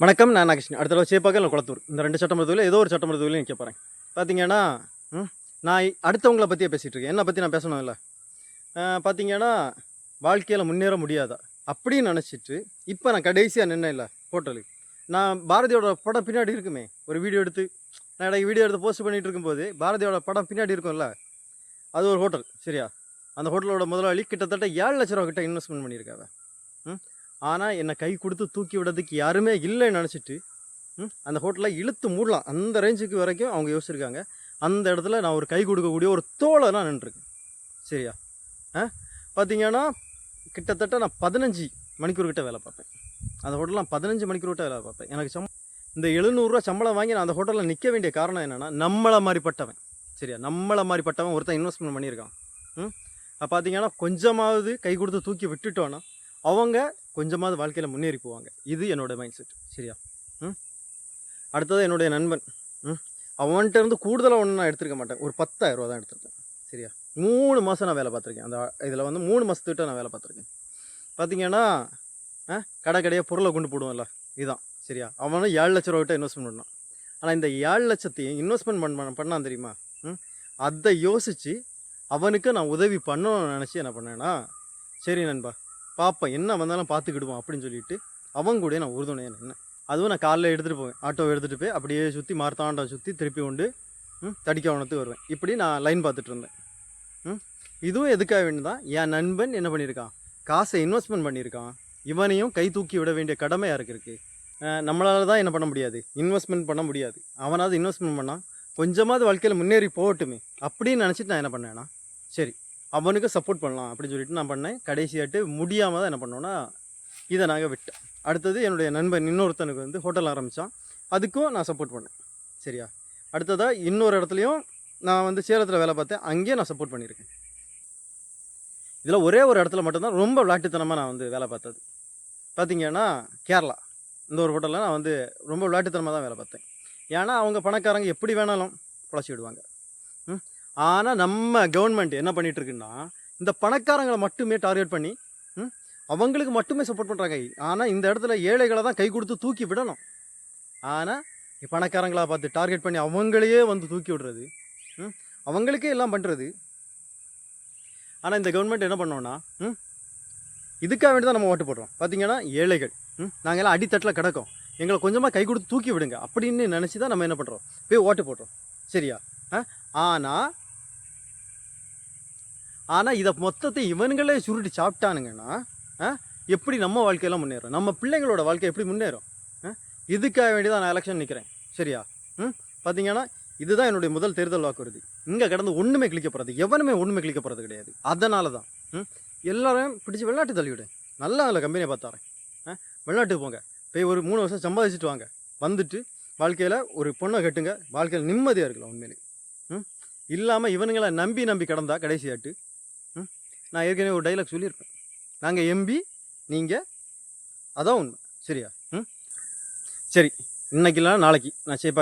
வணக்கம். நான் நாகேஷ். அடுத்த தடவை சேப்பாக்கம் இல்லை குளத்தூர், இந்த 2 சட்டமன்ற தொகுதியில் ஏதோ ஒரு சட்டமன்ற தொகுதியில் நிற்க போகிறேன். பார்த்தீங்கன்னா, நான் அடுத்தவங்கள பற்றியே பேசிகிட்டு இருக்கேன். என்னை பற்றி நான் பேசணும் இல்லை. பார்த்தீங்கன்னா, வாழ்க்கையில் முன்னேற முடியாதா அப்படின்னு நினச்சிட்டு இப்போ நான் கடைசியாக நின்னேன் இல்லை ஹோட்டலுக்கு. நான் பாரதியோட படம் பின்னாடி இருக்குமே, ஒரு வீடியோ எடுத்து நான் இடையே வீடியோ எடுத்து போஸ்ட் பண்ணிகிட்டு இருக்கும்போது பாரதியோட படம் பின்னாடி இருக்கும்ல, அது ஒரு ஹோட்டல். சரியா? அந்த ஹோட்டலோட முதலாளி கிட்டத்தட்ட 7 லட்ச ரூபா கிட்ட இன்வெஸ்ட்மெண்ட் பண்ணியிருக்காங்க. ஆனால் என்னை கை கொடுத்து தூக்கி விடுறதுக்கு யாருமே இல்லைன்னு நினச்சிட்டு அந்த ஹோட்டலை இழுத்து மூடலாம் அந்த ரேஞ்சுக்கு வரைக்கும் அவங்க யோசிச்சிருக்காங்க. அந்த இடத்துல நான் ஒரு கை கொடுக்கக்கூடிய ஒரு தோலை நான் நின்றுருக்கேன். சரியா? பார்த்தீங்கன்னா கிட்டத்தட்ட நான் 15 மணிக்கூர் கிட்ட வேலை பார்ப்பேன். அந்த ஹோட்டலில் நான் 15 மணிக்கூர் கிட்ட வேலை பார்ப்பேன். எனக்கு இந்த 700 ரூபா சம்பளம் வாங்கி நான் அந்த ஹோட்டலில் நிற்க வேண்டிய காரணம் என்னென்னா, நம்மளை மாதிரிப்பட்டவன். சரியா? நம்மளை மாதிரிப்பட்டவன் ஒருத்தன் இன்வெஸ்ட்மெண்ட் பண்ணியிருக்கான். பார்த்தீங்கன்னா கொஞ்சமாவது கை கொடுத்து தூக்கி விட்டுட்டோன்னா அவங்க கொஞ்சமாவது வாழ்க்கையில் முன்னேறி போவாங்க. இது என்னோடய மைண்ட் செட். சரியா? அடுத்தது என்னுடைய நண்பன். அவன்கிட்ட இருந்து கூடுதலாக ஒன்று நான் எடுத்துருக்க மாட்டேன். ஒரு 10,000 ரூபா தான் எடுத்துருக்கேன். சரியா? 3 மாதம் நான் வேலை பார்த்துருக்கேன். அந்த இதில் 3 மாதத்துக்கிட்ட நான் வேலை பார்த்துருக்கேன். பார்த்தீங்கன்னா கடையாக பொருளை கொண்டு போடுவோம்ல, இதுதான். சரியா? அவனும் 7 லட்ச ரூபா கிட்ட இன்வெஸ்ட்மெண்ட் பண்ணான். ஆனால் இந்த 7 லட்சத்தையும் இன்வெஸ்ட்மெண்ட் பண்ணான் தெரியுமா? அதை யோசித்து அவனுக்கு நான் உதவி பண்ணணும்னு நினச்சி என்ன பண்ணேன்னா, சரி நண்பா பார்ப்பேன், என்ன வந்தாலும் பார்த்துக்கிடுவோம் அப்படின்னு சொல்லிட்டு அவங்க கூட நான் உறுதுணையாக நின்னேன். அதுவும் நான் காலையில் எடுத்துகிட்டு போவேன், ஆட்டோவை எடுத்துகிட்டு போய் அப்படியே சுற்றி மார்த்தாண்டம் சுற்றி திருப்பி கொண்டு தடிக்கவனத்துக்கு வருவேன். இப்படி நான் லைன் பார்த்துட்டு இருந்தேன். இதுவும் எதுக்காக வேண்டியதான், என் நண்பன் என்ன பண்ணியிருக்கான், காசை இன்வெஸ்ட்மெண்ட் பண்ணியிருக்கான். இவனையும் கை தூக்கி விட வேண்டிய கடமை யாருக்கு இருக்குது? நம்மளால தான் என்ன பண்ண முடியாது, இன்வெஸ்ட்மெண்ட் பண்ண முடியாது. அவனாவது இன்வெஸ்ட்மெண்ட் பண்ணால் கொஞ்சமாவது வாழ்க்கையில் முன்னேறி போகட்டுமே அப்படின்னு நினச்சிட்டு நான் என்ன பண்ணேன்னா, சரி அவனுக்கு சப்போர்ட் பண்ணலாம் அப்படின்னு சொல்லிட்டு நான் பண்ணேன். கடைசியாட்டு முடியாமல் தான் என்ன பண்ணோன்னா இதை நாங்கள் விட்டேன். அடுத்தது என்னுடைய நண்பன் இன்னொருத்தனுக்கு ஹோட்டல் ஆரம்பித்தான். அதுக்கும் நான் சப்போர்ட் பண்ணேன். சரியா? அடுத்ததாக இன்னொரு இடத்துலையும் நான் சேலத்தில் வேலை பார்த்தேன். அங்கேயும் நான் சப்போர்ட் பண்ணியிருக்கேன். இதில் ஒரே ஒரு இடத்துல மட்டும்தான் ரொம்ப விளையாட்டுத்தனமாக நான் வேலை பார்த்தது. பார்த்திங்கன்னா கேரளா, இந்த ஒரு ஹோட்டலில் நான் ரொம்ப விளையாட்டுத்தனமாக தான் வேலை பார்த்தேன். ஏன்னா அவங்க பணக்காரங்க எப்படி வேணாலும் பொழைச்சி விடுவாங்க. ஆனால் நம்ம கவர்மெண்ட் என்ன பண்ணிகிட்ருக்குன்னா, இந்த பணக்காரங்களை மட்டுமே டார்கெட் பண்ணி அவங்களுக்கு மட்டுமே சப்போர்ட் பண்ணுறாங்க. ஆனால் இந்த இடத்துல ஏழைகளை தான் கை கொடுத்து தூக்கி விடணும். ஆனால் பணக்காரங்களாக பார்த்து டார்கெட் பண்ணி அவங்களையே தூக்கி விடுறது, அவங்களுக்கே எல்லாம் பண்ணுறது. ஆனால் இந்த கவர்மெண்ட் என்ன பண்ணோன்னா, இதுக்காக வேண்டி தான் நம்ம ஓட்டு போடுறோம். பார்த்திங்கன்னா ஏழைகள் நாங்கள் எல்லாம் அடித்தட்டில் கிடக்கோம், எங்களை கொஞ்சமாக கை கொடுத்து தூக்கி விடுங்க அப்படின்னு நினச்சி தான் நம்ம என்ன பண்ணுறோம், போய் ஓட்டு போடுறோம். சரியா? ஆனால் இதை மொத்தத்தை இவனுங்களே சுருட்டி சாப்பிட்டானுங்கன்னா எப்படி நம்ம வாழ்க்கையெல்லாம் முன்னேறும், நம்ம பிள்ளைங்களோட வாழ்க்கை எப்படி முன்னேறும்? இதுக்காக வேண்டி தான் நான் எலெக்ஷன் நிற்கிறேன். சரியா? பார்த்தீங்கன்னா இதுதான் என்னுடைய முதல் தேர்தல் வாக்குறுதி. இங்கே கடந்து ஒன்றுமே கிளிக்க போகிறது, எவனுமே ஒன்றுமே கிளிக்க போகிறது கிடையாது. அதனால தான் எல்லோரும் பிடிச்சி வெளிநாட்டு தள்ளிவிடு. நல்லா அதில் கம்பெனியை பார்த்தாரேன். வெளிநாட்டுக்கு போங்க, போய் ஒரு 3 வருஷம் சம்பாதிச்சுட்டு வாங்க. வந்துட்டு வாழ்க்கையில் ஒரு பொண்ணை கட்டுங்க, வாழ்க்கையில் நிம்மதியாக இருக்கலாம். உண்மையிலே இல்லாமல் இவனுங்களை நம்பி கடந்தா கடைசியாட்டு நான் ஏற்கனவே ஒரு டைலாக் சொல்லியிருப்பேன், நாங்கள் எம்பி நீங்கள் அதான் உண்மை. சரியா? சரி, இன்னைக்கு இல்லைனா நாளைக்கு நான்